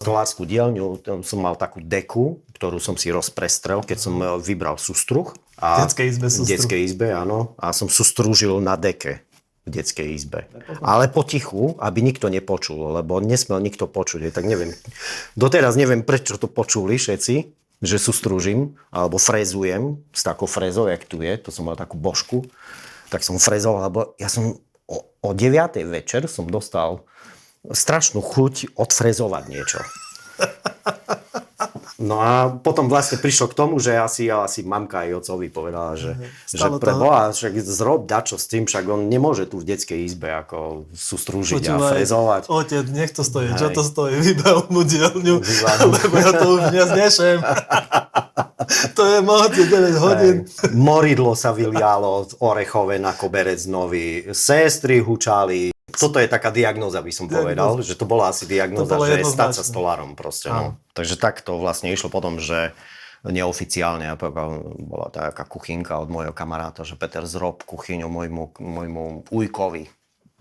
stolárskú dielňu, tam som mal takú deku, ktorú som si rozprestrel, keď som vybral sústruh. V detskej izbe sústruh. V detskej izbe, áno. A som sústružil na deke v detskej izbe. Ale potichu, aby nikto nepočul, lebo nesmel nikto počuť. Tak neviem. Doteraz neviem, prečo to počuli všetci, že sústružím, alebo frezujem s takou frezou, jak tu je. To som mal takú božku. Tak som frezoval, lebo ja som o 9:00 večer som dostal strašnú chuť odfrezovať niečo. No a potom vlastne prišlo k tomu, že asi mamka aj ocovi povedala, že pre Boha, však zrob dačo s tým, však on nemôže tu v detskej izbe ako sústrúžiť a frezovať. Otec, nech to stojí, čo to stojí, vybal mu dielňu, lebo ja to už dnes nešem. To je moc, 9 hodín. Moridlo sa vylialo orechové na koberec nový, sestry hučali. Toto je taká diagnóza, by som povedal, že to bola asi diagnóza, že stať sa stolárom proste. No. Takže takto vlastne išlo potom, že neoficiálne bola taká kuchynka od môjho kamaráta, že Peter, zrob kuchyňu môjmu ujkovi.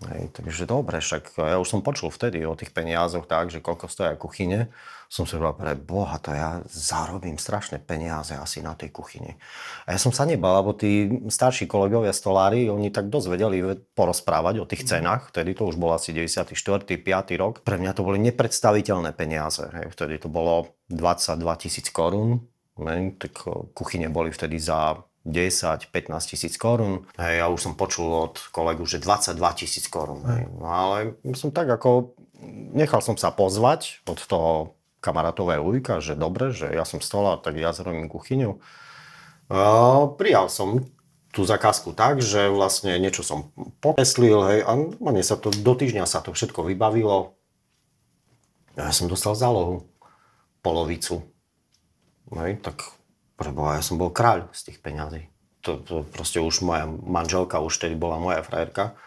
Hej, takže dobre, však ja už som počul vtedy o tých peniazoch tak, že koľko stojí kuchyne. Som si povedal, pre Boha, to ja zarobím strašné peniaze asi na tej kuchyni. A ja som sa nebal, lebo tí starší kolegovia stolári, oni tak dosť vedeli porozprávať o tých cenách. Vtedy to už bol asi 94. 5. rok. Pre mňa to boli nepredstaviteľné peniaze. Hej, vtedy to bolo 22 000 korún. Tak kuchyne boli vtedy za 10-15 000 korún. Hej, ja už som počul od kolegu, že 22 000 korún. No ale som tak ako, nechal som sa pozvať od toho kamarátového ujka, že dobre, že ja som stolár, tak ja zrobím kuchyňu. Prijal som tú zakázku tak, že vlastne niečo som pokeslil, hej, a mne sa to, do týždňa sa to všetko vybavilo. Ja som dostal zálohu, polovicu. Hej, tak preboha, ja som bol kráľ z tých peňazí. To proste už moja manželka, už tedy bola moja frajerka.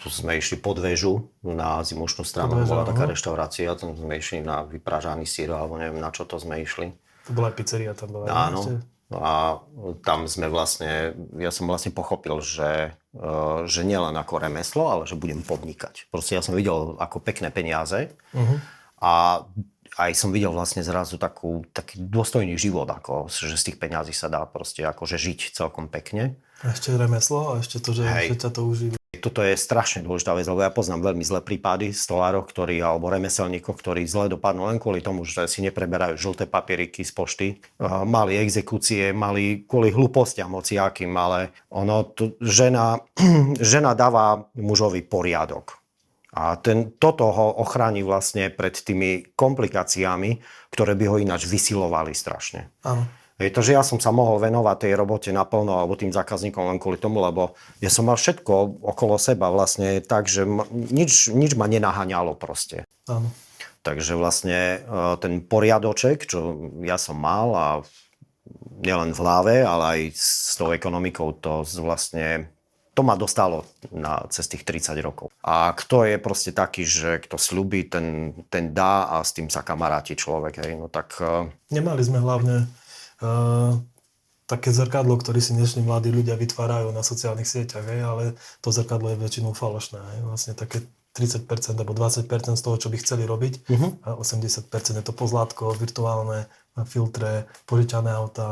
Tu sme išli pod väžu na Zimušnú stranu, bola taká reštaurácia, tam sme išli na vypražaný sír, alebo neviem na čo to sme išli. To bola aj pizzeria tam bola. Áno. A tam sme vlastne, ja som vlastne pochopil, že nielen ako remeslo, ale že budem podnikať. Proste ja som videl ako pekné peniaze a aj som videl vlastne zrazu taký dôstojný život, ako, že z tých peňazí sa dá proste akože žiť celkom pekne. A ešte remeslo a ešte to, že ťa to uživí. Toto je strašne dôležitá vec, lebo ja poznám veľmi zlé prípady stolárov, alebo remeselníkov, ktorí zle dopadnú len kvôli tomu, že si nepreberajú žlté papieriky z pošty. Mali exekúcie, mali kvôli hlúpostiam hociakým, ale žena dáva mužovi poriadok. A toto ho ochráni vlastne pred tými komplikáciami, ktoré by ho ináč vysilovali strašne. Áno. Takže ja som sa mohol venovať tej robote naplno alebo tým zákazníkom len kvôli tomu, lebo ja som mal všetko okolo seba vlastne tak, že nič ma nenaháňalo proste. Áno. Takže vlastne ten poriadoček, čo ja som mal a nielen v hlave, ale aj s tou ekonomikou, to ma dostalo cez tých 30 rokov. A kto je proste taký, že kto sľubí, ten dá a s tým sa kamaráti človek. Hej. No tak... Nemali sme hlavne také zrkadlo, ktoré si dnešní mladí ľudia vytvárajú na sociálnych sieťach, hej, ale to zrkadlo je väčšinou falošné. Hej. Vlastne také 30% alebo 20% z toho, čo by chceli robiť, a 80% je to pozlátko, virtuálne filtre, požičané autá.